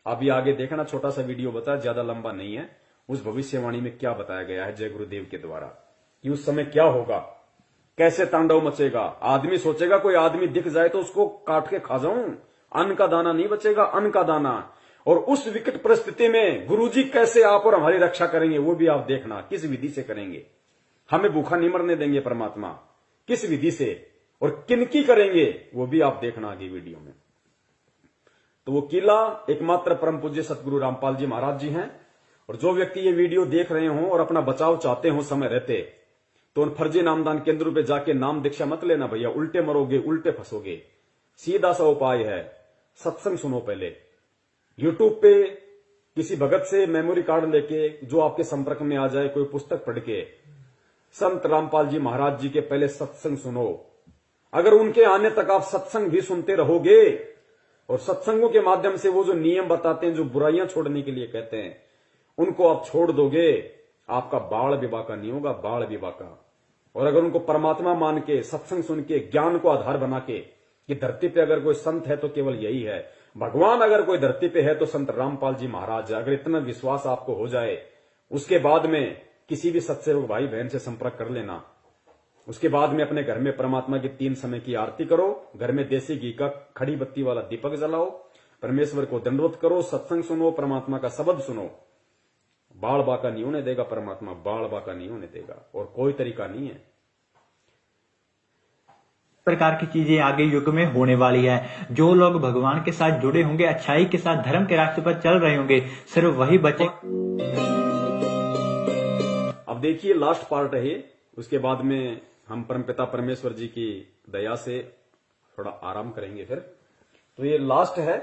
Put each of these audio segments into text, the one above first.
अभी आगे देखना, छोटा सा वीडियो बताया, ज्यादा लंबा नहीं है। उस भविष्यवाणी में क्या बताया गया है जय गुरुदेव के द्वारा कि उस समय क्या होगा, कैसे तांडव मचेगा। आदमी सोचेगा कोई आदमी दिख जाए तो उसको काट के खा जाऊं, अन्न का दाना नहीं बचेगा, अन्न का दाना। और उस विकट परिस्थिति में गुरुजी कैसे आप और हमारी रक्षा करेंगे वो भी आप देखना, किस विधि से करेंगे। हमें भूखा नहीं मरने देंगे परमात्मा, किस विधि से और किनकी करेंगे वो भी आप देखना आगे वीडियो में। तो वो किला एकमात्र परम पूज्य सतगुरु रामपाल जी महाराज जी हैं। और जो व्यक्ति ये वीडियो देख रहे हो और अपना बचाव चाहते हो समय रहते, तो उन फर्जी नामदान केंद्रों पे जाके नाम दीक्षा मत लेना भैया, उल्टे मरोगे, उल्टे फंसोगे। सीधा सा उपाय है, सत्संग सुनो पहले। यूट्यूब पे किसी भगत से मेमोरी कार्ड लेके जो आपके संपर्क में आ जाए, कोई पुस्तक पढ़ के संत रामपाल जी महाराज जी के पहले सत्संग सुनो। अगर उनके आने तक आप सत्संग भी सुनते रहोगे और सत्संगों के माध्यम से वो जो नियम बताते हैं, जो बुराइयां छोड़ने के लिए कहते हैं, उनको आप छोड़ दोगे, आपका बाल विवाह का नहीं होगा, बाल विवाह का। और अगर उनको परमात्मा मान के, सत्संग सुन के, ज्ञान को आधार बना के कि धरती पे अगर कोई संत है तो केवल यही है, भगवान अगर कोई धरती पे है तो संत रामपाल जी महाराज है, अगर इतना विश्वास आपको हो जाए, उसके बाद में किसी भी सत्सेवक भाई बहन से संपर्क कर लेना। उसके बाद में अपने घर में परमात्मा की 3 समय की आरती करो, घर में देसी घी का खड़ी बत्ती वाला दीपक जलाओ, परमेश्वर को दंडवत करो, सत्संग सुनो, परमात्मा का शब्द सुनो। बाल बाका नहीं होने देगा परमात्मा, बाल बाका नहीं होने देगा, और कोई तरीका नहीं है। प्रकार की चीजें आगे युग में होने वाली है। जो लोग भगवान के साथ जुड़े होंगे, अच्छाई के साथ धर्म के रास्ते पर चल रहे होंगे, सिर्फ वही बचे। अब देखिए लास्ट पार्ट है ये, उसके बाद में हम परमपिता परमेश्वर जी की दया से थोड़ा आराम करेंगे फिर। तो ये लास्ट है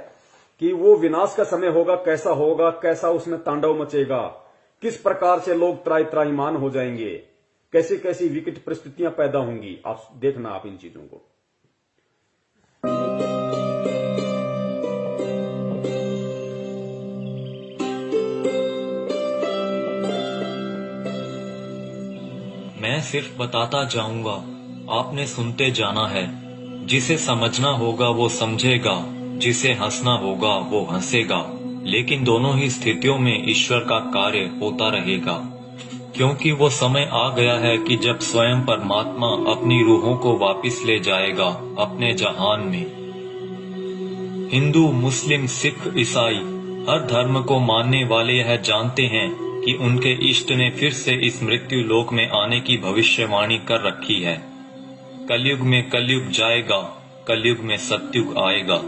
कि वो विनाश का समय होगा, कैसा होगा, कैसा उसमें तांडव मचेगा, किस प्रकार से लोग त्राहिमाम हो जाएंगे, कैसी कैसी विकट परिस्थितियां पैदा होंगी। आप देखना आप इन चीजों को। मैं सिर्फ बताता जाऊंगा, आपने सुनते जाना है। जिसे समझना होगा वो समझेगा, जिसे हंसना होगा वो हंसेगा। लेकिन दोनों ही स्थितियों में ईश्वर का कार्य होता रहेगा, क्योंकि वो समय आ गया है कि जब स्वयं परमात्मा अपनी रूहों को वापस ले जाएगा अपने जहान में। हिंदू, मुस्लिम, सिख, ईसाई हर धर्म को मानने वाले यह जानते हैं कि उनके इष्ट ने फिर से इस मृत्यु लोक में आने की भविष्यवाणी कर रखी है। कलयुग में कलयुग जाएगा, कलयुग में सतयुग आएगा।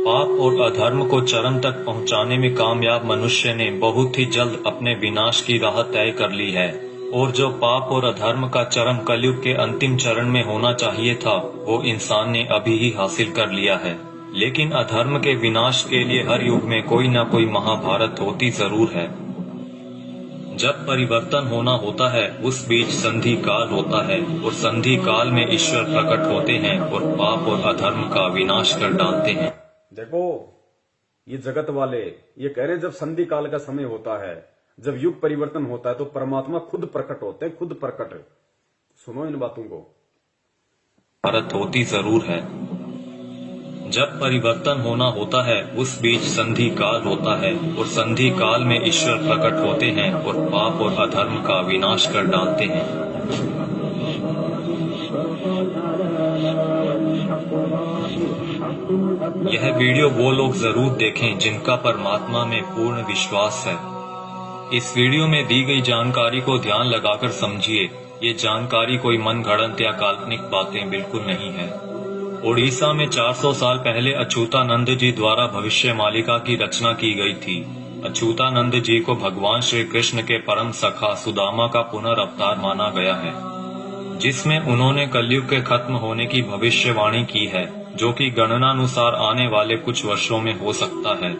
पाप और अधर्म को चरम तक पहुंचाने में कामयाब मनुष्य ने बहुत ही जल्द अपने विनाश की राह तय कर ली है, और जो पाप और अधर्म का चरम कलयुग के अंतिम चरण में होना चाहिए था, वो इंसान ने अभी ही हासिल कर लिया है। लेकिन अधर्म के विनाश के लिए हर युग में कोई न कोई महाभारत होती जरूर है। जब परिवर्तन होना होता है उस बीच संधि काल होता है, और संधि काल में ईश्वर प्रकट होते हैं और पाप और अधर्म का विनाश कर डालते हैं। देखो ये जगत वाले ये कह रहे हैं जब संधि काल का समय होता है, जब युग परिवर्तन होता है तो परमात्मा खुद प्रकट होते हैं, खुद प्रकट। सुनो इन बातों को। भारत होती जरूर है। जब परिवर्तन होना होता है उस बीच संधि काल होता है, और संधि काल में ईश्वर प्रकट होते हैं और पाप और अधर्म का विनाश कर डालते हैं। यह वीडियो वो लोग जरूर देखें जिनका परमात्मा में पूर्ण विश्वास है। इस वीडियो में दी गई जानकारी को ध्यान लगाकर समझिए। ये जानकारी कोई मनगढ़ंत या काल्पनिक बातें बिल्कुल नहीं है। ओडिशा में 400 साल पहले अच्युतानंद जी द्वारा भविष्य मालिका की रचना की गई थी। अच्युतानंद जी को भगवान श्री कृष्ण के परम सखा सुदामा का पुनर्अवतार माना गया है, जिसमें उन्होंने कलयुग के खत्म होने की भविष्यवाणी की है, जो कि गणनानुसार आने वाले कुछ वर्षों में हो सकता है।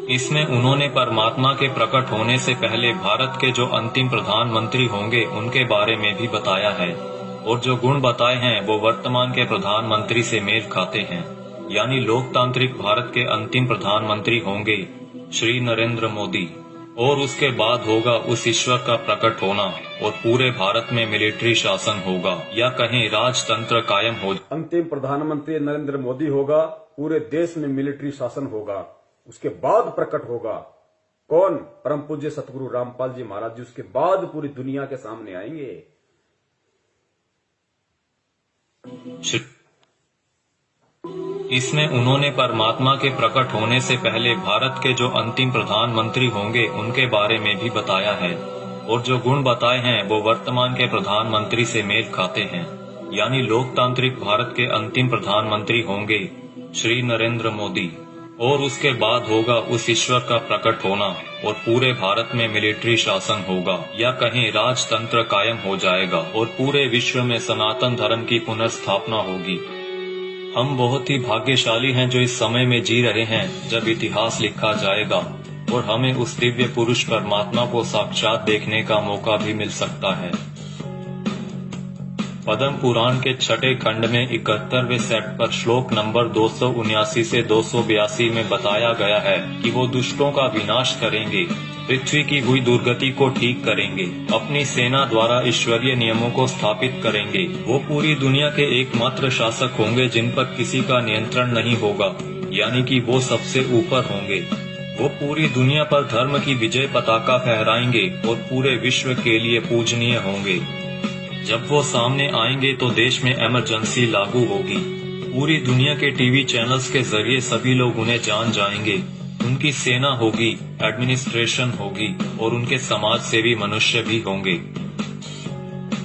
इसमें उन्होंने परमात्मा के प्रकट होने से पहले भारत के जो अंतिम प्रधानमंत्री होंगे उनके बारे में भी बताया है, और जो गुण बताए हैं वो वर्तमान के प्रधानमंत्री से मेल खाते हैं। यानी लोकतांत्रिक भारत के अंतिम प्रधानमंत्री होंगे श्री नरेंद्र मोदी, और उसके बाद होगा उस ईश्वर का प्रकट होना, और पूरे भारत में मिलिट्री शासन होगा, या कहीं राजतंत्र कायम हो। अंतिम प्रधानमंत्री नरेंद्र मोदी होगा, पूरे देश में मिलिट्री शासन होगा, उसके बाद प्रकट होगा कौन? परम पूज्य सतगुरु रामपाल जी महाराज जी उसके बाद पूरी दुनिया के सामने आएंगे। इसमें उन्होंने परमात्मा के प्रकट होने से पहले भारत के जो अंतिम प्रधानमंत्री होंगे उनके बारे में भी बताया है, और जो गुण बताए हैं वो वर्तमान के प्रधानमंत्री से मेल खाते हैं। यानी लोकतांत्रिक भारत के अंतिम प्रधानमंत्री होंगे श्री नरेंद्र मोदी, और उसके बाद होगा उस ईश्वर का प्रकट होना, और पूरे भारत में मिलिट्री शासन होगा, या कहीं राजतंत्र कायम हो जाएगा, और पूरे विश्व में सनातन धर्म की पुनर्स्थापना होगी। हम बहुत ही भाग्यशाली हैं जो इस समय में जी रहे हैं जब इतिहास लिखा जाएगा और हमें उस दिव्य पुरुष परमात्मा को साक्षात देखने का मौका भी मिल सकता है। पद्म पुराण के छठे खंड में 71वें सेट पर श्लोक नंबर 279 से 282 में बताया गया है कि वो दुष्टों का विनाश करेंगे, पृथ्वी की हुई दुर्गति को ठीक करेंगे, अपनी सेना द्वारा ईश्वरीय नियमों को स्थापित करेंगे। वो पूरी दुनिया के एकमात्र शासक होंगे जिन पर किसी का नियंत्रण नहीं होगा, यानी कि वो सबसे ऊपर होंगे। वो पूरी दुनिया पर धर्म की विजय पताका फहराएंगे और पूरे विश्व के लिए पूजनीय होंगे। जब वो सामने आएंगे तो देश में इमरजेंसी लागू होगी। पूरी दुनिया के टीवी चैनल्स के जरिए सभी लोग उन्हें जान जाएंगे। उनकी सेना होगी, एडमिनिस्ट्रेशन होगी और उनके समाज सेवी मनुष्य भी होंगे।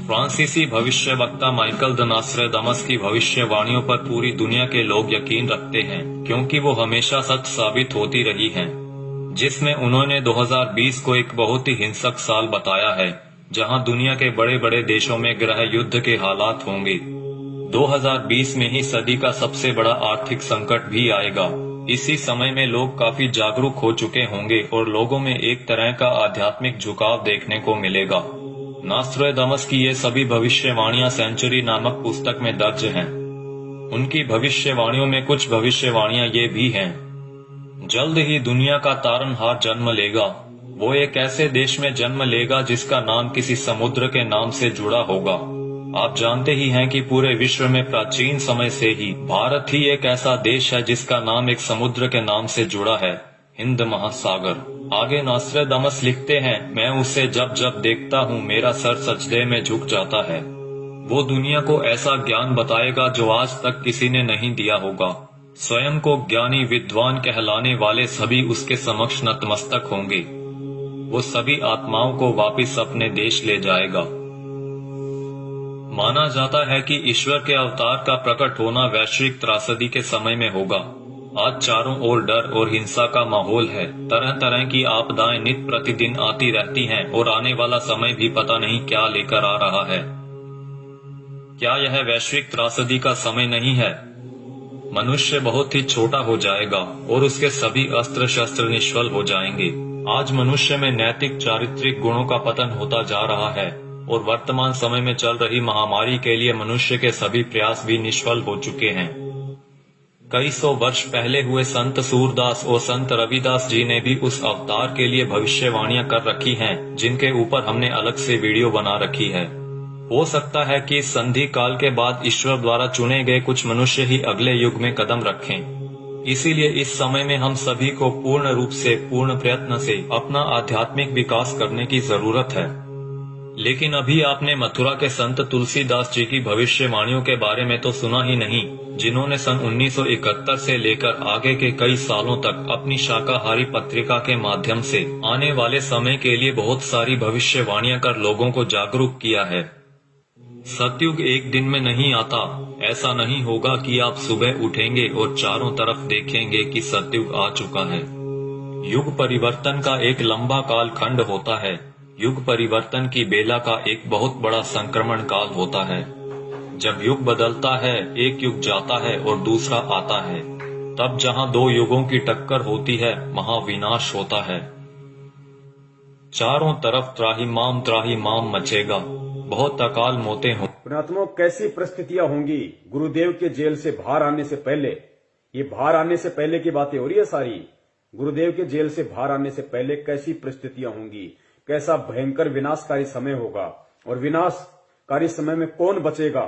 फ्रांसीसी भविष्यवक्ता माइकल द नास्ट्रेदामस की भविष्यवाणियों पर पूरी दुनिया के लोग यकीन रखते हैं, क्योंकि वो हमेशा सच साबित होती रही हैं। जिसमें उन्होंने 2020 को एक बहुत ही हिंसक साल बताया है, जहां दुनिया के बड़े बड़े देशों में गृह युद्ध के हालात होंगे। 2020 में ही सदी का सबसे बड़ा आर्थिक संकट भी आएगा। इसी समय में लोग काफी जागरूक हो चुके होंगे और लोगों में एक तरह का आध्यात्मिक झुकाव देखने को मिलेगा। नास्ट्रेदामस की ये सभी भविष्यवाणियां सेंचुरी नामक पुस्तक में दर्ज हैं। उनकी भविष्यवाणियों में कुछ भविष्यवाणियां ये भी हैं, जल्द ही दुनिया का तारनहार जन्म लेगा। वो एक ऐसे देश में जन्म लेगा जिसका नाम किसी समुद्र के नाम से जुड़ा होगा। आप जानते ही हैं कि पूरे विश्व में प्राचीन समय से ही भारत ही एक ऐसा देश है जिसका नाम एक समुद्र के नाम से जुड़ा है, हिंद महासागर। आगे नास्ट्रेदामस लिखते हैं, मैं उसे जब जब देखता हूँ मेरा सर सजदे में झुक जाता है। वो दुनिया को ऐसा ज्ञान बताएगा जो आज तक किसी ने नहीं दिया होगा। स्वयं को ज्ञानी विद्वान कहलाने वाले सभी उसके समक्ष नतमस्तक होंगे। वो सभी आत्माओं को वापस अपने देश ले जाएगा। माना जाता है कि ईश्वर के अवतार का प्रकट होना वैश्विक त्रासदी के समय में होगा। आज चारों ओर डर और हिंसा का माहौल है। तरह तरह की आपदाएं नित्य प्रतिदिन आती रहती हैं और आने वाला समय भी पता नहीं क्या लेकर आ रहा है। क्या यह वैश्विक त्रासदी का समय नहीं है? मनुष्य बहुत ही छोटा हो जाएगा और उसके सभी अस्त्र शस्त्र निष्फल हो जाएंगे। आज मनुष्य में नैतिक चारित्रिक गुणों का पतन होता जा रहा है और वर्तमान समय में चल रही महामारी के लिए मनुष्य के सभी प्रयास भी निष्फल हो चुके हैं। कई सौ वर्ष पहले हुए संत सूरदास और संत रविदास जी ने भी उस अवतार के लिए भविष्यवाणियां कर रखी हैं, जिनके ऊपर हमने अलग से वीडियो बना रखी है। हो सकता है कि इस संधि काल के बाद ईश्वर द्वारा चुने गए कुछ मनुष्य ही अगले युग में कदम रखें। इसीलिए इस समय में हम सभी को पूर्ण रूप से, पूर्ण प्रयत्न से अपना आध्यात्मिक विकास करने की जरूरत है। लेकिन अभी आपने मथुरा के संत तुलसीदास जी की भविष्यवाणियों के बारे में तो सुना ही नहीं, जिन्होंने सन 1971 से लेकर आगे के कई सालों तक अपनी शाकाहारी पत्रिका के माध्यम से आने वाले समय के लिए बहुत सारी भविष्यवाणियां कर लोगों को जागरूक किया है। सतयुग एक दिन में नहीं आता। ऐसा नहीं होगा कि आप सुबह उठेंगे और चारों तरफ देखेंगे कि सतयुग आ चुका है। युग परिवर्तन का एक लंबा काल खंड होता है। युग परिवर्तन की बेला का एक बहुत बड़ा संक्रमण काल होता है। जब युग बदलता है, एक युग जाता है और दूसरा आता है। तब जहां दो युगों की टक्कर होती है, महाविनाश होता है। चारों तरफ त्राहिमाम मचेगा। बहुत अकाल मौतें हों। पुण्यात्माओं, कैसी परिस्थितियां होंगी गुरुदेव के जेल से बाहर आने से पहले? ये बाहर आने से पहले की बातें हो रही है सारी। गुरुदेव के जेल से बाहर आने से पहले कैसी परिस्थितियां होंगी, कैसा भयंकर विनाशकारी समय होगा, और विनाशकारी समय में कौन बचेगा,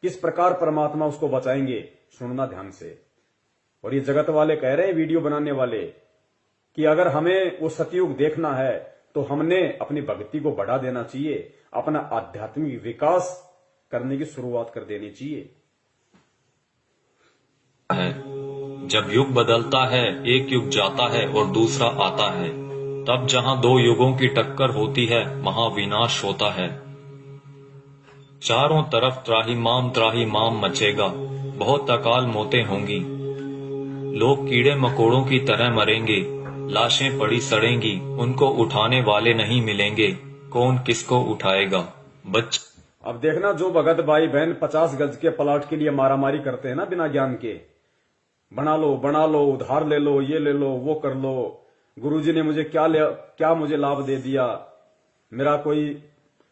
किस प्रकार परमात्मा उसको बचाएंगे, सुनना ध्यान से। और ये जगत वाले कह रहे हैं, वीडियो बनाने वाले, कि अगर हमें वो सतयुग देखना है तो हमने अपनी भक्ति को बढ़ा देना चाहिए, अपना आध्यात्मिक विकास करने की शुरुआत कर देनी चाहिए। जब युग बदलता है, एक युग जाता है और दूसरा आता है, तब जहां दो युगों की टक्कर होती है, महाविनाश होता है। चारों तरफ त्राही माम मचेगा, बहुत अकाल मौतें होंगी। लोग कीड़े मकोड़ों की तरह मरेंगे, लाशें पड़ी सड़ेंगी, उनको उठाने वाले नहीं मिलेंगे, कौन किसको उठाएगा। अब देखना, जो भगत भाई बहन 50 गज के प्लाट के लिए मारामारी करते हैं ना बिना ज्ञान के, बना लो, उधार ले लो, ये ले लो, वो कर लो, गुरुजी ने मुझे क्या मुझे लाभ दे दिया, मेरा कोई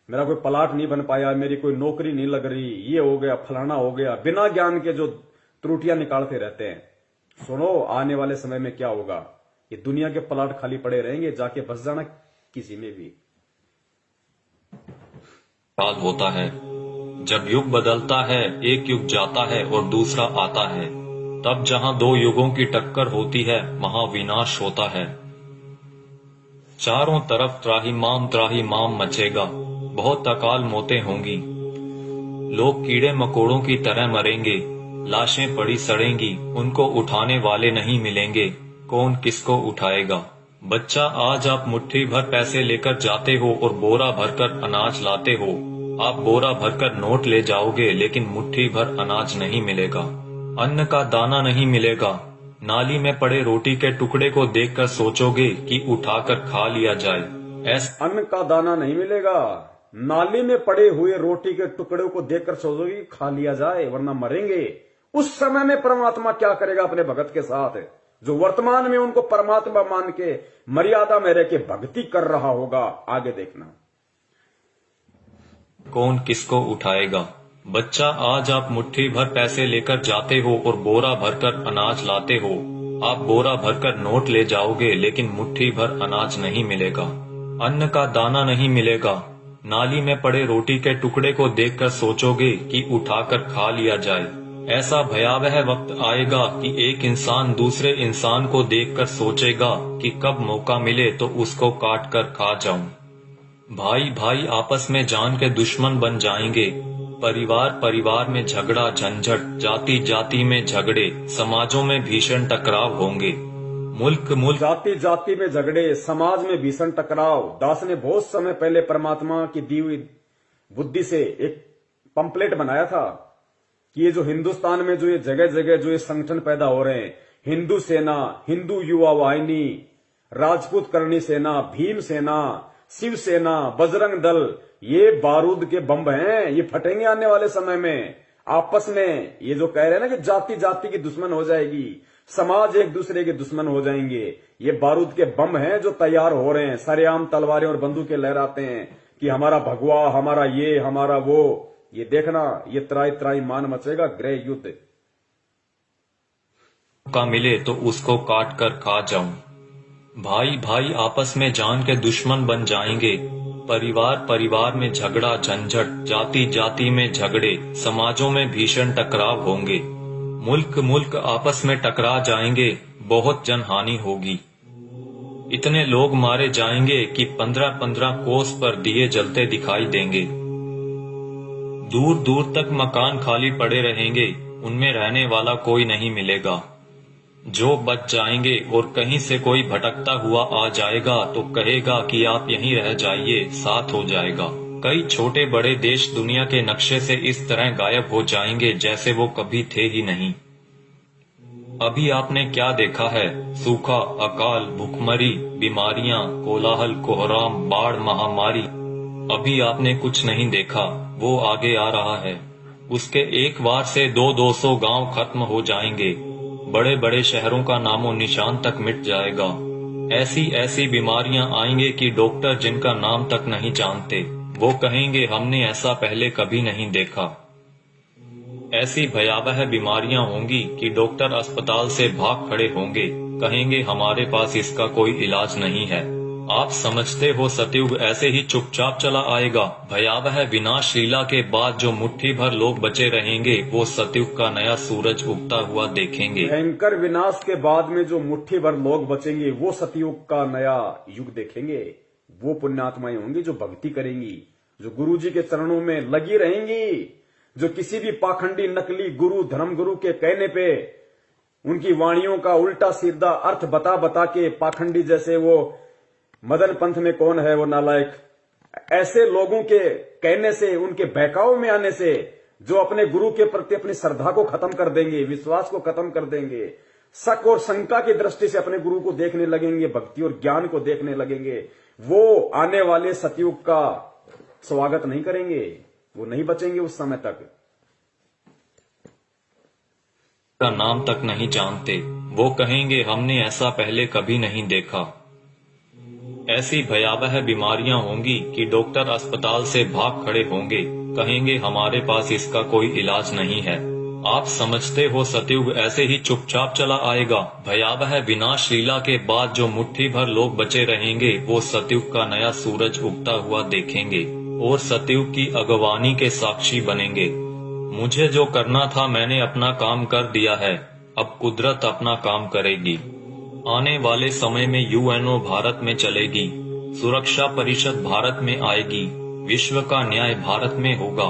प्लाट नहीं बन पाया, मेरी कोई नौकरी नहीं लग रही, ये हो गया, फलाना हो गया, बिना ज्ञान के जो त्रुटियां निकालते रहते हैं। सुनो, आने वाले समय में क्या होगा, ये दुनिया के प्लाट खाली पड़े रहेंगे, जाके बस जाना किसी में भी। काल होता है, जब युग बदलता है, एक युग जाता है और दूसरा आता है, तब जहां दो युगों की टक्कर होती है, महाविनाश होता है। चारों तरफ त्राही माम मचेगा, बहुत अकाल मौतें होंगी। लोग कीड़े मकोड़ों की तरह मरेंगे, लाशें पड़ी सड़ेंगी, उनको उठाने वाले नहीं मिलेंगे, कौन किसको उठाएगा। बच्चा, आज आप मुट्ठी भर पैसे लेकर जाते हो और बोरा भरकर अनाज लाते हो। आप बोरा भरकर नोट ले जाओगे, लेकिन मुट्ठी भर अनाज नहीं मिलेगा, अन्न का दाना नहीं मिलेगा। नाली में पड़े रोटी के टुकड़े को देखकर सोचोगे कि उठाकर खा लिया जाए। अन्न का दाना नहीं मिलेगा, नाली में पड़े हुए रोटी के टुकड़े को देखकर सोचोगे कि खा लिया जाए, वरना मरेंगे। उस समय में परमात्मा क्या करेगा अपने भगत के साथ, जो वर्तमान में उनको परमात्मा मान के मर्यादा में रह के भक्ति कर रहा होगा। आगे देखना, कौन किसको उठाएगा। बच्चा, आज आप मुट्ठी भर पैसे लेकर जाते हो और बोरा भरकर अनाज लाते हो। आप बोरा भरकर नोट ले जाओगे, लेकिन मुट्ठी भर अनाज नहीं मिलेगा, अन्न का दाना नहीं मिलेगा। नाली में पड़े रोटी के टुकड़े को देखकर सोचोगे कि उठाकर खा लिया जाए। ऐसा भयावह वक्त आएगा कि एक इंसान दूसरे इंसान को देखकर सोचेगा कि कब मौका मिले तो उसको काट कर खा जाऊं। भाई भाई आपस में जान के दुश्मन बन जाएंगे। परिवार में झगड़ा झंझट, जाति जाति में झगड़े, समाजों में भीषण टकराव होंगे। मुल्क जाति में झगड़े, समाज में भीषण टकराव। दास ने बहुत समय पहले परमात्मा की दी हुई बुद्धि से एक पंपलेट बनाया था कि ये जो हिंदुस्तान में जो ये जगह जगह जो ये संगठन पैदा हो रहे हैं, हिंदू सेना, हिंदू युवा वाहिनी, राजपूत करणी सेना, भीम सेना, शिव सेना, बजरंग दल, ये बारूद के बम हैं, ये फटेंगे आने वाले समय में। आपस में ये जो कह रहे हैं ना कि जाति जाति की दुश्मन हो जाएगी, समाज एक दूसरे के दुश्मन हो जाएंगे, ये बारूद के बम हैं जो तैयार हो रहे हैं। सरेआम तलवारें और बंदूकें लहराते हैं कि हमारा भगवा, हमारा ये, हमारा वो। ये देखना, ये त्राई मान मचेगा, गृह युद्ध। का मिले तो उसको काट कर खा जाऊं। भाई भाई आपस में जान के दुश्मन बन जाएंगे। परिवार में झगड़ा झंझट, जाति जाति में झगड़े, समाजों में भीषण टकराव होंगे। मुल्क आपस में टकरा जाएंगे, बहुत जनहानि होगी। इतने लोग मारे जाएंगे कि 15-15 कोस पर दिए जलते दिखाई देंगे। दूर तक मकान खाली पड़े रहेंगे, उनमें रहने वाला कोई नहीं मिलेगा। जो बच जाएंगे और कहीं से कोई भटकता हुआ आ जाएगा तो कहेगा कि आप यहीं रह जाइए, साथ हो जाएगा। कई छोटे बड़े देश दुनिया के नक्शे से इस तरह गायब हो जाएंगे जैसे वो कभी थे ही नहीं। अभी आपने क्या देखा है? सूखा, अकाल, भूखमरी, बीमारियां, कोलाहल, कोहराम, बाढ़, महामारी। अभी आपने कुछ नहीं देखा, वो आगे आ रहा है। उसके एक बार से 200 गांव खत्म हो जाएंगे। बड़े बड़े शहरों का नामो निशान तक मिट जाएगा। ऐसी बीमारियां आएंगे कि डॉक्टर जिनका नाम तक नहीं जानते, वो कहेंगे हमने ऐसा पहले कभी नहीं देखा। ऐसी भयावह बीमारियां होंगी कि डॉक्टर अस्पताल से भाग खड़े होंगे, कहेंगे हमारे पास इसका कोई इलाज नहीं है। आप समझते हो सतयुग ऐसे ही चुपचाप चला आएगा? भयावह विनाश लीला के बाद जो मुट्ठी भर लोग बचे रहेंगे वो सतयुग का नया सूरज उगता हुआ देखेंगे। भयंकर विनाश के बाद में जो मुट्ठी भर लोग बचेंगे वो सतयुग का नया युग देखेंगे। वो पुण्यात्माएं होंगी जो भक्ति करेंगी, जो गुरु जी के चरणों में लगी रहेंगी, जो किसी भी पाखंडी नकली गुरु धर्म गुरु के कहने पे उनकी वाणियों का उल्टा सीधा अर्थ बता बता के पाखंडी, जैसे वो मदन पंथ में कौन है वो नालायक, ऐसे लोगों के कहने से, उनके बहकाव में आने से जो अपने गुरु के प्रति अपनी श्रद्धा को खत्म कर देंगे, विश्वास को खत्म कर देंगे, शक और शंका की दृष्टि से अपने गुरु को देखने लगेंगे, भक्ति और ज्ञान को देखने लगेंगे, वो आने वाले सतयुग का स्वागत नहीं करेंगे, वो नहीं बचेंगे उस समय तक। का नाम तक नहीं जानते, वो कहेंगे हमने ऐसा पहले कभी नहीं देखा। ऐसी भयावह बीमारियां होंगी कि डॉक्टर अस्पताल से भाग खड़े होंगे, कहेंगे हमारे पास इसका कोई इलाज नहीं है। आप समझते हो सतयुग ऐसे ही चुपचाप चला आएगा? भयावह विनाश लीला के बाद जो मुट्ठी भर लोग बचे रहेंगे वो सतयुग का नया सूरज उगता हुआ देखेंगे और सतयुग की अगवानी के साक्षी बनेंगे। मुझे जो करना था मैंने अपना काम कर दिया है, अब कुदरत अपना काम करेगी। आने वाले समय में यूएनओ भारत में चलेगी, सुरक्षा परिषद भारत में आएगी, विश्व का न्याय भारत में होगा,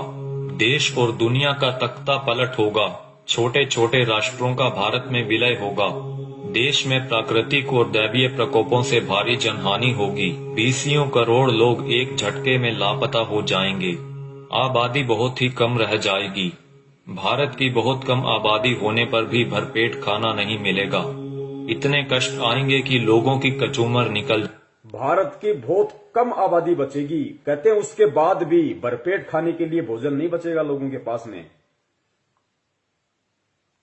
देश और दुनिया का तख्ता पलट होगा, छोटे छोटे राष्ट्रों का भारत में विलय होगा, देश में प्राकृतिक और दैवीय प्रकोपों से भारी जनहानि होगी, 20 करोड़ लोग एक झटके में लापता हो जाएंगे, आबादी बहुत ही कम रह जाएगी। भारत की बहुत कम आबादी होने पर भी भरपेट खाना नहीं मिलेगा, इतने कष्ट आएंगे कि लोगों की कचूमर निकल। भारत की बहुत कम आबादी बचेगी, कहते हैं उसके बाद भी भरपेट खाने के लिए भोजन नहीं बचेगा लोगों के पास में,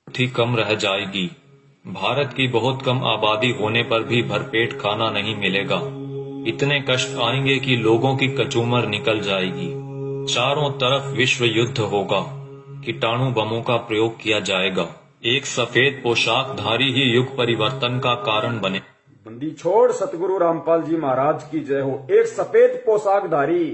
ही कम रह जाएगी। भारत की बहुत कम आबादी होने पर भी भरपेट खाना नहीं मिलेगा, इतने कष्ट आएंगे कि लोगों की कचूमर निकल जाएगी। चारों तरफ विश्व युद्ध होगा, कीटाणु बमों का प्रयोग किया जाएगा, एक सफेद पोशाकधारी ही युग परिवर्तन का कारण बने। बंदी छोड़ सतगुरु रामपाल जी महाराज की जय हो। एक सफेद पोशाकधारी,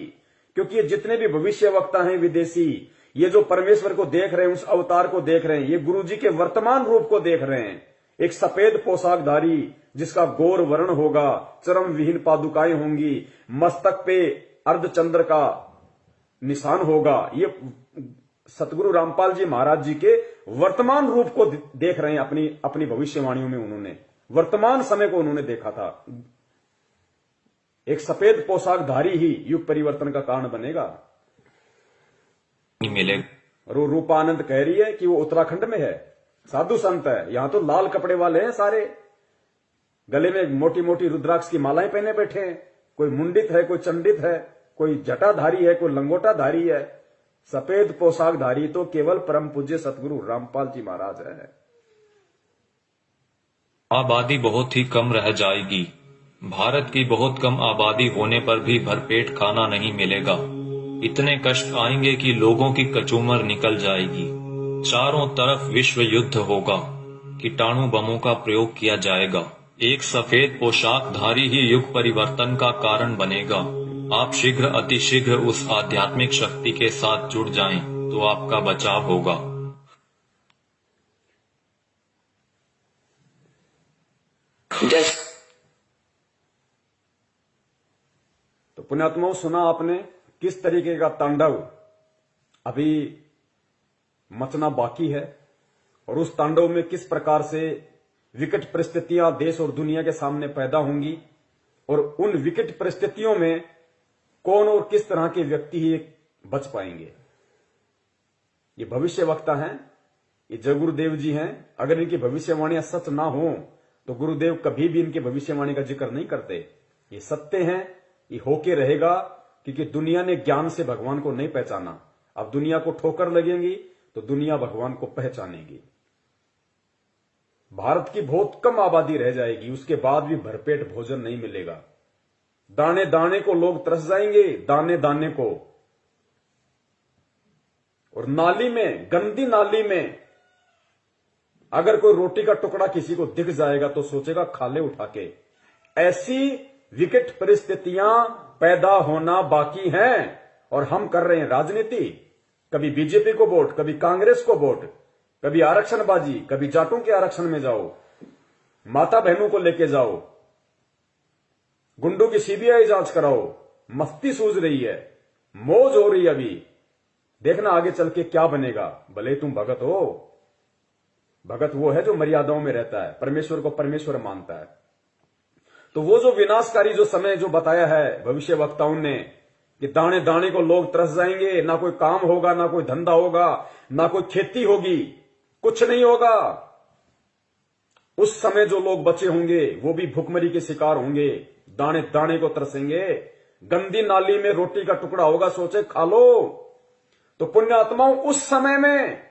क्योंकि ये जितने भी भविष्य वक्ता हैं विदेशी, ये जो परमेश्वर को देख रहे हैं, उस अवतार को देख रहे हैं, ये गुरु जी के वर्तमान रूप को देख रहे हैं। एक सफेद पोशाकधारी जिसका गौर वर्ण होगा, चरम विहीन पादुकाएं होंगी, मस्तक पे अर्धचंद्र का निशान होगा, ये सतगुरु रामपाल जी महाराज जी के वर्तमान रूप को देख रहे हैं। अपनी भविष्यवाणियों में उन्होंने वर्तमान समय को उन्होंने देखा था। एक सफेद पोशाकधारी ही युग परिवर्तन का कारण बनेगा। मिले और वो रूपानंद कह रही है कि वो उत्तराखंड में है, साधु संत है। यहां तो लाल कपड़े वाले हैं सारे, गले में मोटी मोटी रुद्राक्ष की मालाएं पहने बैठे हैं, कोई मुंडित है, कोई चंडित है, कोई जटाधारी है, कोई लंगोटाधारी है। सफेद पोशाकधारी तो केवल परम पूज्य सतगुरु रामपाल जी महाराज है। आबादी बहुत ही कम रह जाएगी। भारत की बहुत कम आबादी होने पर भी भरपेट खाना नहीं मिलेगा, इतने कष्ट आएंगे कि लोगों की कचूमर निकल जाएगी। चारों तरफ विश्व युद्ध होगा, कीटाणु बमों का प्रयोग किया जाएगा, एक सफेद पोशाकधारी ही युग परिवर्तन का कारण बनेगा। आप शीघ्र अतिशीघ्र उस आध्यात्मिक शक्ति के साथ जुड़ जाएं तो आपका बचाव होगा। तो पुण्यात्माओं, सुना आपने किस तरीके का तांडव अभी मचना बाकी है और उस तांडव में किस प्रकार से विकट परिस्थितियां देश और दुनिया के सामने पैदा होंगी और उन विकट परिस्थितियों में कौन और किस तरह के व्यक्ति ही बच पाएंगे। ये भविष्य वक्ता हैं, ये जय गुरुदेव जी हैं। अगर इनकी भविष्यवाणियां सच ना हो तो गुरुदेव कभी भी इनकी भविष्यवाणी का जिक्र नहीं करते। ये सत्य हैं, ये होके रहेगा, क्योंकि दुनिया ने ज्ञान से भगवान को नहीं पहचाना। अब दुनिया को ठोकर लगेंगी तो दुनिया भगवान को पहचानेगी। भारत की बहुत कम आबादी रह जाएगी, उसके बाद भी भरपेट भोजन नहीं मिलेगा। दाने दाने को लोग तरस जाएंगे, दाने दाने को। और नाली में, गंदी नाली में अगर कोई रोटी का टुकड़ा किसी को दिख जाएगा तो सोचेगा खा ले उठा के। ऐसी विकट परिस्थितियां पैदा होना बाकी हैं और हम कर रहे हैं राजनीति। कभी बीजेपी को वोट, कभी कांग्रेस को वोट, कभी आरक्षणबाजी, कभी जाटों के आरक्षण में जाओ, माता बहनों को लेके जाओ, गुंडों की सीबीआई जांच कराओ। मस्ती सूझ रही है, मौज हो रही है। अभी देखना आगे चल के क्या बनेगा। भले तुम भगत हो, भगत वो है जो मर्यादाओं में रहता है, परमेश्वर को परमेश्वर मानता है। तो वो जो विनाशकारी जो समय जो बताया है भविष्य वक्ताओं ने कि दाने दाने को लोग तरस जाएंगे, ना कोई काम होगा, ना कोई धंधा होगा, ना कोई खेती होगी, कुछ नहीं होगा। उस समय जो लोग बचे होंगे वो भी भुखमरी के शिकार होंगे, दाने दाने को तरसेंगे। गंदी नाली में रोटी का टुकड़ा होगा, सोचे खा लो। तो पुण्यात्माओं, उस समय में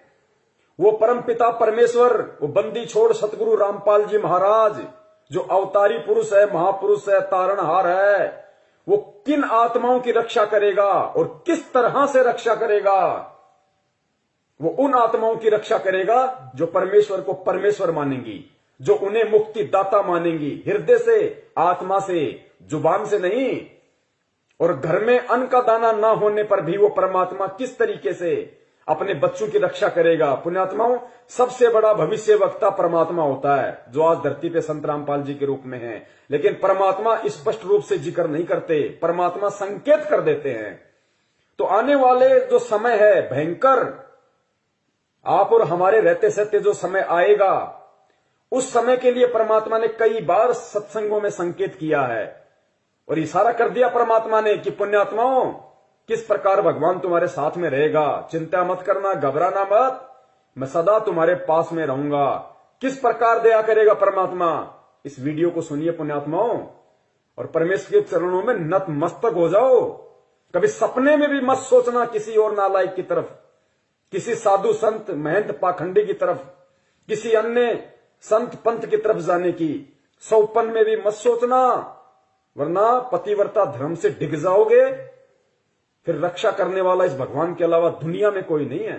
वो परमपिता परमेश्वर, वो बंदी छोड़ सतगुरु रामपाल जी महाराज जो अवतारी पुरुष है, महापुरुष है, तारणहार है, वो किन आत्माओं की रक्षा करेगा और किस तरह से रक्षा करेगा। वो उन आत्माओं की रक्षा करेगा जो परमेश्वर को परमेश्वर मानेंगी, जो उन्हें मुक्ति दाता मानेंगी, हृदय से, आत्मा से, जुबान से नहीं। और घर में अन्न का दाना ना होने पर भी वो परमात्मा किस तरीके से अपने बच्चों की रक्षा करेगा। पुण्यात्माओं, सबसे बड़ा भविष्य वक्ता परमात्मा होता है जो आज धरती पे संत रामपाल जी के रूप में है। लेकिन परमात्मा स्पष्ट रूप से जिक्र नहीं करते, परमात्मा संकेत कर देते हैं। तो आने वाले जो समय है भयंकर, आप और हमारे रहते सहते जो समय आएगा, उस समय के लिए परमात्मा ने कई बार सत्संगों में संकेत किया है और इशारा कर दिया परमात्मा ने कि पुण्यात्माओं, किस प्रकार भगवान तुम्हारे साथ में रहेगा, चिंता मत करना, घबराना मत, मैं सदा तुम्हारे पास में रहूंगा। किस प्रकार दया करेगा परमात्मा, इस वीडियो को सुनिए पुण्यात्माओं और परमेश्वर के चरणों में नतमस्तक हो जाओ। कभी सपने में भी मत सोचना किसी और नालायक की तरफ, किसी साधु संत महंत पाखंडी की तरफ, किसी अन्य संत पंथ की तरफ जाने की सौपन में भी मत सोचना, वरना पतिव्रता धर्म से डिग जाओगे। फिर रक्षा करने वाला इस भगवान के अलावा दुनिया में कोई नहीं है।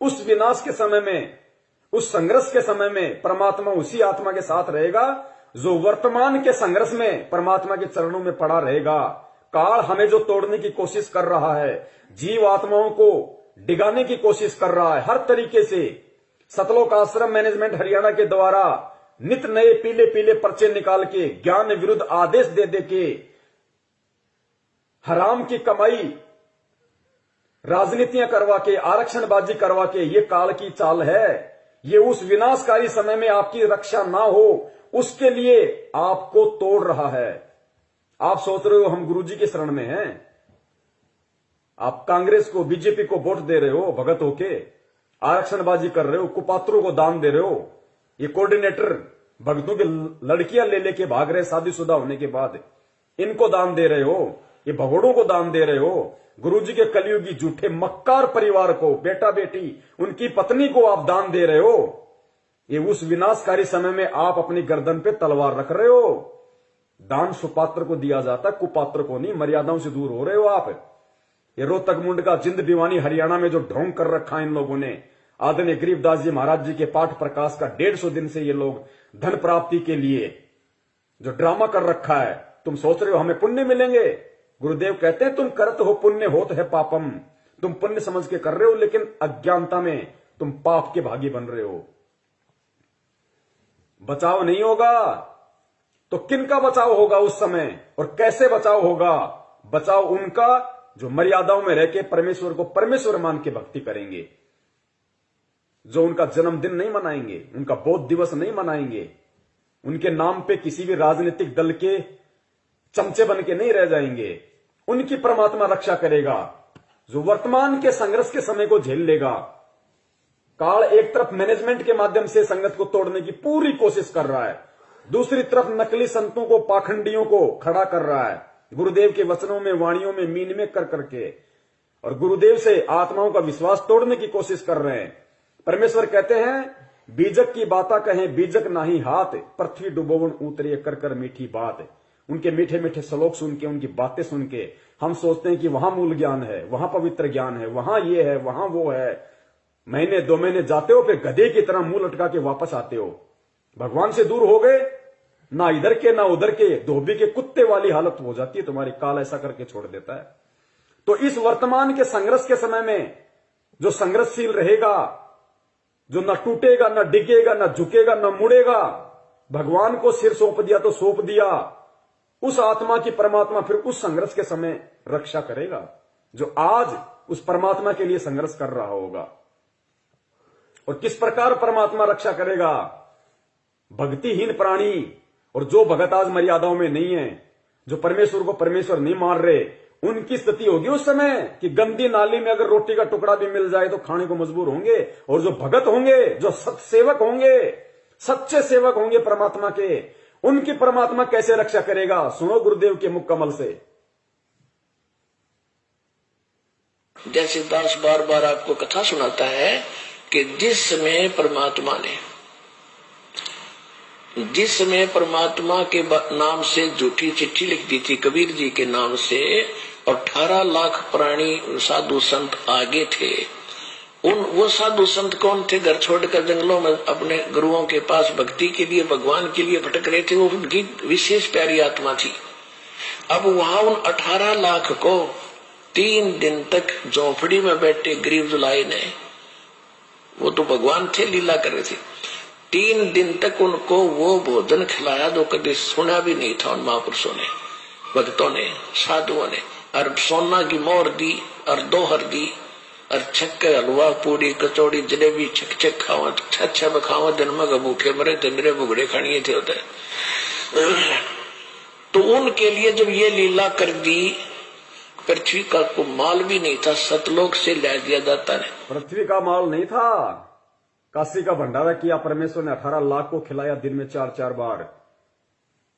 उस विनाश के समय में, उस संघर्ष के समय में परमात्मा उसी आत्मा के साथ रहेगा जो वर्तमान के संघर्ष में परमात्मा के चरणों में पड़ा रहेगा। काल हमें जो तोड़ने की कोशिश कर रहा है, जीव आत्माओं को डिगाने की कोशिश कर रहा है हर तरीके से, सतलोक आश्रम मैनेजमेंट हरियाणा के द्वारा नित नए पीले पीले पर्चे निकाल के ज्ञान विरुद्ध आदेश दे दे के हराम की कमाई, राजनीतियां करवा के, आरक्षणबाजी करवा के, ये काल की चाल है। ये उस विनाशकारी समय में आपकी रक्षा ना हो उसके लिए आपको तोड़ रहा है। आप सोच रहे हो हम गुरुजी के शरण में हैं, आप कांग्रेस को, बीजेपी को वोट दे रहे हो भगत होके, आरक्षणबाजी कर रहे हो, कुपात्रों को दान दे रहे हो, ये कोऑर्डिनेटर भक्तों की लड़कियां ले लेके भाग रहे शादीशुदा होने के बाद, इनको दान दे रहे हो, ये भगोड़ों को दान दे रहे हो, गुरुजी के कलयुगी झूठे मक्कार परिवार को, बेटा बेटी, उनकी पत्नी को आप दान दे रहे हो। ये उस विनाशकारी समय में आप अपनी गर्दन पे तलवार रख रहे हो। दान सुपात्र को दिया जाता, कुपात्र को नहीं। मर्यादाओं से दूर हो रहे हो आप। ये रोहतक मुंड का जिंद दीवानी हरियाणा में जो ढोंग कर रखा है इन लोगों ने, आदरणीय गरीबदास जी महाराज जी के पाठ प्रकाश का 150 दिन से ये लोग धन प्राप्ति के लिए जो ड्रामा कर रखा है, तुम सोच रहे हो हमें पुण्य मिलेंगे। गुरुदेव कहते हैं तुम करत हो पुण्य होत है पापम, तुम पुण्य समझ के कर रहे हो लेकिन अज्ञानता में तुम पाप के भागी बन रहे हो। बचाव नहीं होगा तो किनका बचाव होगा उस समय और कैसे बचाव होगा? बचाव उनका जो मर्यादाओं में रह के परमेश्वर को परमेश्वर मान के भक्ति करेंगे, जो उनका जन्मदिन नहीं मनाएंगे, उनका बौद्ध दिवस नहीं मनाएंगे, उनके नाम पे किसी भी राजनीतिक दल के चमचे बन के नहीं रह जाएंगे। उनकी परमात्मा रक्षा करेगा जो वर्तमान के संघर्ष के समय को झेल लेगा। काल एक तरफ मैनेजमेंट के माध्यम से संगत को तोड़ने की पूरी कोशिश कर रहा है, दूसरी तरफ नकली संतों को, पाखंडियों को खड़ा कर रहा है गुरुदेव के वचनों में, वाणियों में मीन में कर करके, और गुरुदेव से आत्माओं का विश्वास तोड़ने की कोशिश कर रहे हैं। परमेश्वर कहते हैं बीजक की बाता कहें बीजक नाही हाथ, पृथ्वी डुबोवन उतरे कर कर मीठी बात। उनके मीठे मीठे श्लोक सुन के, उनकी बातें सुन के हम सोचते हैं कि वहां मूल ज्ञान है, वहां पवित्र ज्ञान है, वहां ये है, वहां वो है। महीने 2 महीने जाते हो फिर गधे की तरह मुंह लटका के वापस आते हो। भगवान से दूर हो गए ना इधर के ना उधर के, धोबी के कुत्ते वाली हालत हो जाती है तुम्हारी, काल ऐसा करके छोड़ देता है। तो इस वर्तमान के संघर्ष के समय में जो संघर्षशील रहेगा, जो न टूटेगा, न डिगेगा, न झुकेगा, न मुड़ेगा, भगवान को सिर सौंप दिया तो सौंप दिया, उस आत्मा की परमात्मा फिर उस संघर्ष के समय रक्षा करेगा, जो आज उस परमात्मा के लिए संघर्ष कर रहा होगा। और किस प्रकार परमात्मा रक्षा करेगा? भक्तिहीन प्राणी और जो भगत आज मर्यादाओं में नहीं है, जो परमेश्वर को परमेश्वर नहीं मान रहे, उनकी स्थिति होगी उस समय कि गंदी नाली में अगर रोटी का टुकड़ा भी मिल जाए तो खाने को मजबूर होंगे। और जो भगत होंगे, जो सत्सेवक होंगे, सच्चे सेवक होंगे परमात्मा के, उनकी परमात्मा कैसे रक्षा करेगा? सुनो गुरुदेव के मुख कमल से। जैसे दास बार बार आपको कथा सुनाता है कि जिस समय परमात्मा के नाम से झूठी चिट्ठी लिख दी थी कबीर जी के नाम से, और 18 लाख प्राणी साधु संत आगे थे। वो साधु संत कौन थे? घर छोड़कर जंगलों में अपने गुरुओं के पास भक्ति के लिए, भगवान के लिए भटक रहे थे। वो उनकी विशेष प्यारी आत्मा थी। अब वहां उन 18 लाख को 3 दिन तक झोपड़ी में बैठे गरीब जुलाई ने, वो तो भगवान थे, लीला कर रहे थे, 3 दिन तक उनको वो भोजन खिलाया जो कभी सुना भी नहीं था उन महापुरुषों ने, भक्तों ने, साधुओं ने। और सोना की मोहर दी और दोहर दी और छक्के हलवा पूरी कचौड़ी जलेबी छक खाओ, छह बखाओ, जन्म का भूखे मरे थे, मेरे बुगड़े खानिए थे होते। तो उनके लिए जब ये लीला कर दी, पृथ्वी का को माल भी नहीं था, सतलोक से ला दिया जाता है। पृथ्वी का माल नहीं था, काशी का भंडारा किया परमेश्वर ने, 18 लाख को खिलाया दिन में 4-4 बार।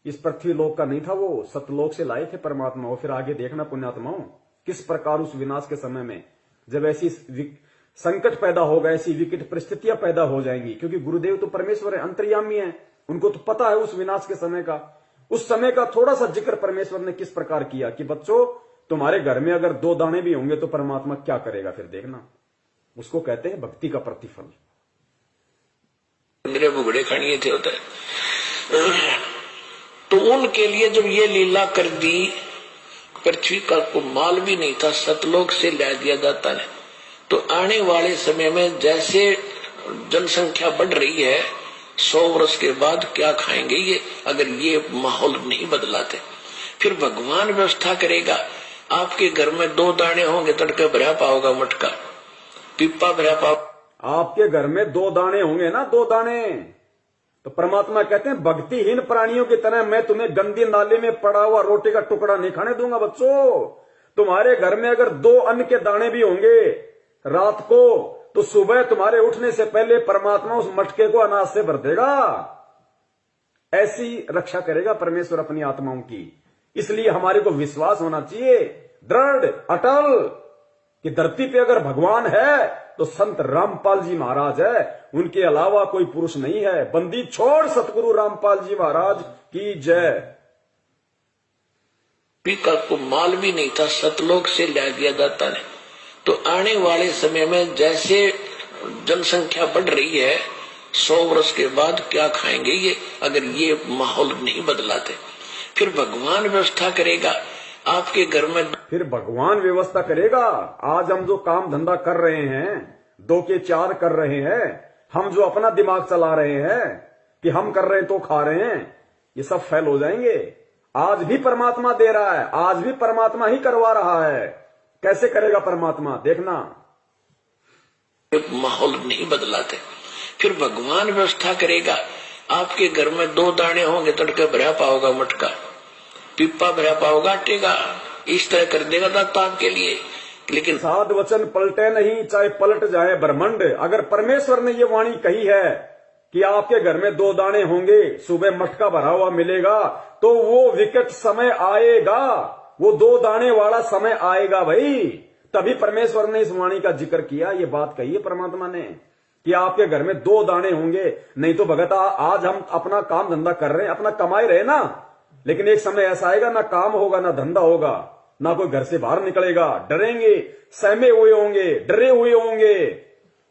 इस पृथ्वी लोक का नहीं था, वो सतलोक से लाए थे परमात्मा। और फिर आगे देखना पुण्यात्माओं, किस प्रकार उस विनाश के समय में जब ऐसी संकट पैदा होगा, ऐसी विकट परिस्थितियां पैदा हो जाएंगी, क्योंकि गुरुदेव तो परमेश्वर है, अंतर्यामी है, उनको तो पता है उस विनाश के समय का। उस समय का थोड़ा सा जिक्र परमेश्वर ने किस प्रकार किया कि बच्चों, तुम्हारे घर में अगर 2 दाने भी होंगे तो परमात्मा क्या करेगा, फिर देखना। उसको कहते हैं भक्ति का प्रतिफल। मेरे बुगड़े खानिए थे होता है। तो उनके लिए जब ये लीला कर दी, पृथ्वी का को माल भी नहीं था, सतलोक से ला दिया जाता है। तो आने वाले समय में जैसे जनसंख्या बढ़ रही है, 100 वर्ष के बाद क्या खाएंगे ये, अगर ये माहौल नहीं बदलाते? फिर भगवान व्यवस्था करेगा। आपके घर में 2 दाने होंगे, तड़के भरा पाओगा मटका, पिप्पा भरा पाओ। आपके घर में 2 दाने होंगे ना, 2 दाने, तो परमात्मा कहते हैं भक्तिहीन प्राणियों की तरह मैं तुम्हें गंदी नाली में पड़ा हुआ रोटी का टुकड़ा नहीं खाने दूंगा। बच्चों, तुम्हारे घर में अगर 2 अन्न के दाने भी होंगे रात को, तो सुबह तुम्हारे उठने से पहले परमात्मा उस मटके को अनाज से भर देगा। ऐसी रक्षा करेगा परमेश्वर अपनी आत्माओं की। इसलिए हमारे को विश्वास होना चाहिए दृढ़ अटल कि धरती पे अगर भगवान है तो संत रामपाल जी महाराज है, उनके अलावा कोई पुरुष नहीं है। बंदी छोड़ सतगुरु रामपाल जी महाराज की जय। पीका को माल भी नहीं था, सतलोक से ला दिया जाता है। तो आने वाले समय में जैसे जनसंख्या बढ़ रही है, 100 वर्ष के बाद क्या खाएंगे ये, अगर ये माहौल नहीं बदलाते? फिर भगवान व्यवस्था करेगा। आपके घर में फिर भगवान व्यवस्था करेगा। आज हम जो काम धंधा कर रहे हैं, 2 के 4 कर रहे हैं, हम जो अपना दिमाग चला रहे हैं कि हम कर रहे हैं तो खा रहे हैं, ये सब फेल हो जाएंगे। आज भी परमात्मा दे रहा है, आज भी परमात्मा ही करवा रहा है। कैसे करेगा परमात्मा, देखना। माहौल नहीं बदलाते, फिर भगवान व्यवस्था करेगा। आपके घर में 2 दाने होंगे, तड़के भरा पाओगा मटका, पिप्पा भरा पाओगा आटेगा, इस तरह कर देगा दाता आपके लिए। लेकिन साध वचन पलटे नहीं, चाहे पलट जाए ब्रह्मांड। अगर परमेश्वर ने ये वाणी कही है कि आपके घर में 2 दाने होंगे, सुबह मटका भरा हुआ मिलेगा, तो वो विकट समय आएगा, वो 2 दाने वाला समय आएगा भाई। तभी परमेश्वर ने इस वाणी का जिक्र किया, ये बात कही है परमात्मा ने कि आपके घर में 2 दाने होंगे। नहीं तो भगत आज हम अपना काम धंधा कर रहे हैं, अपना कमाई रहे ना, लेकिन एक समय ऐसा आएगा ना काम होगा, ना धंधा होगा, ना कोई घर से बाहर निकलेगा, डरेंगे, सहमे हुए होंगे, डरे हुए होंगे।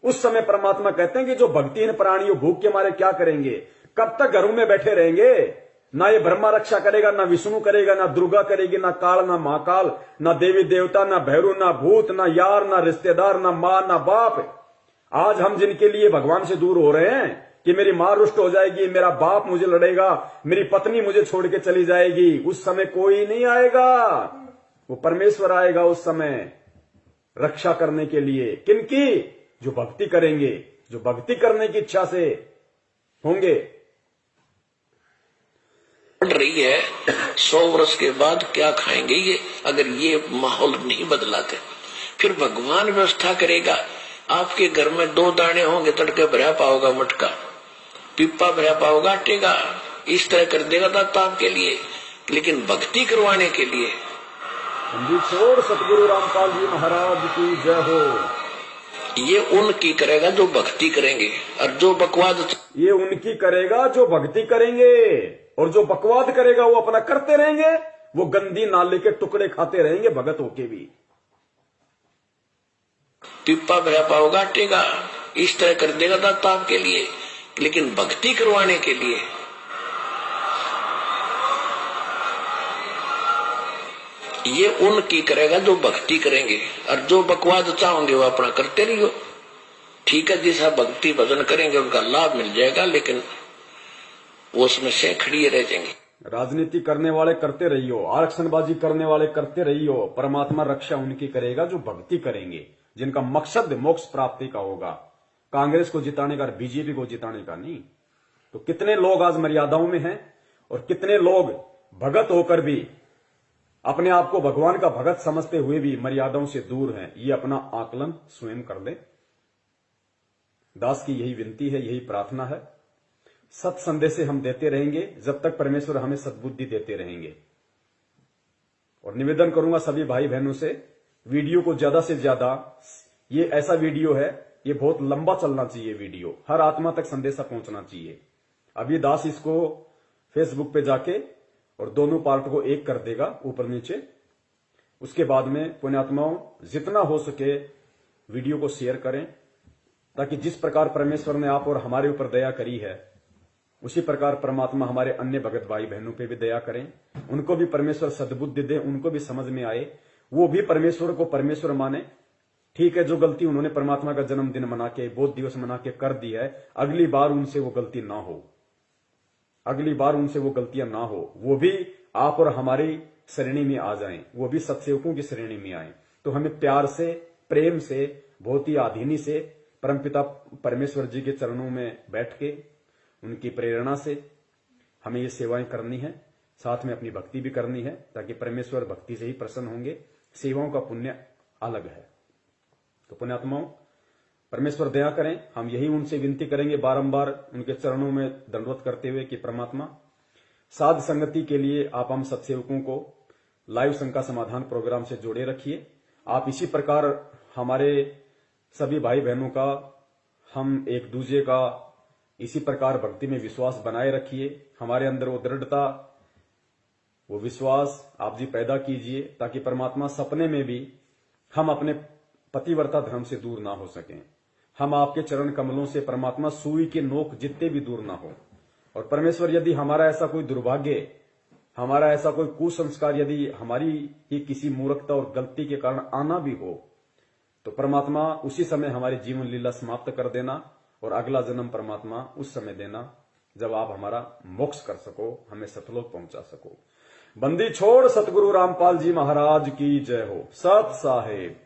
उस समय परमात्मा कहते हैं कि जो भक्तिहीन प्राणियों भूख के मारे क्या करेंगे, कब तक घरों में बैठे रहेंगे, ना ये ब्रह्मा रक्षा करेगा, ना विष्णु करेगा, ना दुर्गा करेगी, ना काल, ना महाकाल, ना देवी देवता, ना भैरू, ना भूत, ना यार, ना रिश्तेदार, ना मां, ना बाप। आज हम जिनके लिए भगवान से दूर हो रहे हैं कि मेरी मां रुष्ट हो जाएगी, मेरा बाप मुझे लड़ेगा, मेरी पत्नी मुझे छोड़ के चली जाएगी, उस समय कोई नहीं आएगा, वो परमेश्वर आएगा उस समय रक्षा करने के लिए। किनकी? जो भक्ति करेंगे, जो भक्ति करने की इच्छा से होंगे। बढ़ रही है 100 वर्ष के बाद क्या खाएंगे ये, अगर ये माहौल नहीं बदलाते। फिर भगवान व्यवस्था करेगा। आपके घर में 2 दाने होंगे, तड़के भरा पाओगा मटका, पिप्पा भरा पाओगा आटे का, इस तरह कर देगा दाता आपके लिए। लेकिन भक्ति करवाने के लिए छोड़ सतगुरु रामपाल जी महाराज की जय हो। ये उनकी करेगा जो भक्ति करेंगे, और जो बकवाद ये उनकी करेगा जो भक्ति करेंगे, और जो बकवाद करेगा वो अपना करते रहेंगे, वो गंदी नाले के टुकड़े खाते रहेंगे भगत होके भी। पिप्पा भरा पाओगा आटे का, इस तरह कर देगा दाता आपके लिए। लेकिन भक्ति करवाने के लिए ये उनकी करेगा जो भक्ति करेंगे, और जो बकवाद चाहोगे वो अपना करते रहियो। ठीक है, जैसा भक्ति भजन करेंगे उनका लाभ मिल जाएगा, लेकिन वो उसमें से खड़ी रह जाएंगे। राजनीति करने वाले करते रहियो, आरक्षणबाजी करने वाले करते रहियो, परमात्मा रक्षा उनकी करेगा जो भक्ति करेंगे, जिनका मकसद मोक्ष प्राप्ति का होगा, कांग्रेस को जिताने का, बीजेपी को जिताने का नहीं। तो कितने लोग आज मर्यादाओं में हैं, और कितने लोग भगत होकर भी अपने आप को भगवान का भगत समझते हुए भी मर्यादाओं से दूर हैं। ये अपना आकलन स्वयं कर ले। दास की यही विनती है, यही प्रार्थना है। सत संदेश हम देते रहेंगे जब तक परमेश्वर हमें सद्बुद्धि देते रहेंगे। और निवेदन करूंगा सभी भाई बहनों से, वीडियो को ज्यादा से ज्यादा, ये ऐसा वीडियो है, ये बहुत लंबा चलना चाहिए वीडियो, हर आत्मा तक संदेशा पहुंचना चाहिए। अब ये दास इसको फेसबुक पे जाके और दोनों पार्ट को एक कर देगा, ऊपर नीचे। उसके बाद में पुण्यात्माओं जितना हो सके वीडियो को शेयर करें, ताकि जिस प्रकार परमेश्वर ने आप और हमारे ऊपर दया करी है, उसी प्रकार परमात्मा हमारे अन्य भगत भाई बहनों पे भी दया करें, उनको भी परमेश्वर सद्बुद्धि दे, उनको भी समझ में आए, वो भी परमेश्वर को परमेश्वर माने। ठीक है, जो गलती उन्होंने परमात्मा का जन्मदिन मना के, बोध दिवस मना के कर दी है, अगली बार उनसे वो गलती ना हो, अगली बार उनसे वो गलतियां ना हो, वो भी आप और हमारी श्रेणी में आ जाएं, वो भी सत्सेवकों की श्रेणी में आए। तो हमें प्यार से, प्रेम से, बहुत ही आधीनी से परमपिता परमेश्वर जी के चरणों में बैठ के उनकी प्रेरणा से हमें ये सेवाएं करनी है, साथ में अपनी भक्ति भी करनी है, ताकि परमेश्वर भक्ति से ही प्रसन्न होंगे। सेवाओं का पुण्य अलग है। तो पुण्यात्माओं परमेश्वर दया करें, हम यही उनसे विनती करेंगे बारंबार उनके चरणों में दंडवत करते हुए कि परमात्मा साध संगति के लिए आप हम सत्सेवकों को लाइव शंका समाधान प्रोग्राम से जोड़े रखिए। आप इसी प्रकार हमारे सभी भाई बहनों का, हम एक दूसरे का इसी प्रकार भक्ति में विश्वास बनाए रखिए। हमारे अंदर वो दृढ़ता, वो विश्वास आप जी पैदा कीजिए, ताकि परमात्मा सपने में भी हम अपने पतिव्रता धर्म से दूर ना हो सकें। हम आपके चरण कमलों से परमात्मा सुई के नोक जितने भी दूर ना हो। और परमेश्वर यदि हमारा ऐसा कोई दुर्भाग्य, हमारा ऐसा कोई कुसंस्कार यदि हमारी ही किसी मूर्खता और गलती के कारण आना भी हो, तो परमात्मा उसी समय हमारी जीवन लीला समाप्त कर देना, और अगला जन्म परमात्मा उस समय देना जब आप हमारा मोक्ष कर सको, हमें सतलोक पहुंचा सको। बंदी छोड़ सतगुरु रामपाल जी महाराज की जय हो। सत साहेब।